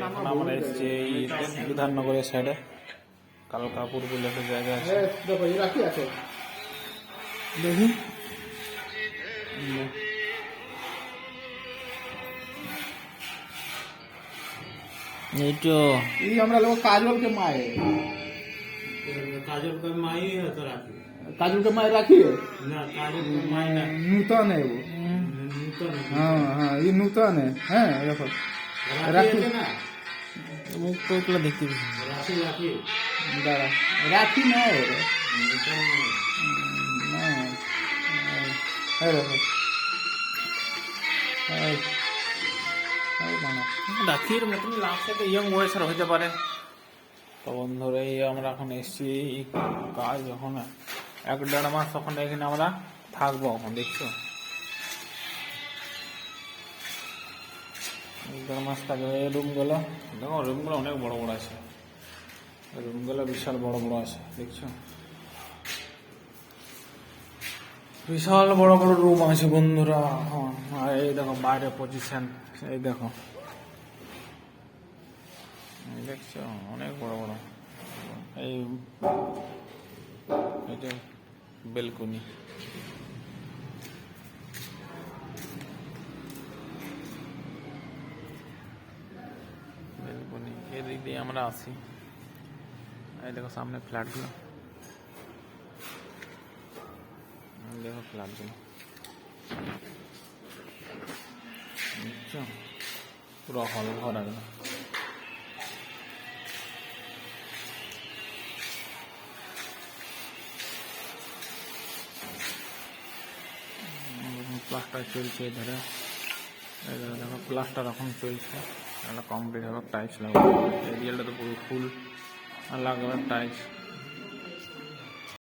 এখন আমরা এসেছি এই বিধাননগরের সাইডে কালকাপুর বলে একটা জায়গা আছে। দেখি এই তো আমরা লোক काजल के माए है तो राखी काजल के माए राखी है ना काजल के माई ना नूतन है वो नूतन हाँ हाँ ये नूतन है देखो राखी है ना মুখ কইগুলো দেখতে পেয়েছি। राखी राखी दादा राखी ना है नूतन नहीं। है देखो রাখির মতন লাগছে তো ইয়ং বয়সের হতে পারে। তো বন্ধুরা এই আমরা এখন এসেছি এই কাজ এখন 1-1.5 মাস ওখানে এখানে আমরা থাকবো। এখন দেখছো 1-1.5 মাস থাকবে। এই রুমগুলো দেখো, রুমগুলো অনেক বড় বড় আছে, রুমগুলো বিশাল বড় বড় আছে দেখছো, বিশাল বড় বড় রুম আছে বন্ধুরা। এখন আর এই দেখো বাইরে পজিশন, এই দেখো দেখছো অনেক বড় বড়। এই এটা বেলকনি, বেলকনি এদিক দিয়ে আমরা আসি। এই দেখো সামনে ফ্ল্যাটগুলো, দেখো ফ্ল্যাটগুলো বুঝছো, পুরো হল ঘর একদম। প্লাস্টার চলছে ধরে, দেখো প্লাস্টার এখন চলছে, একটা কমপ্লিট হবে, টাইলস লাগাবো। এরিয়ালটা তো পুরো ফুল লাগবে টাইলস।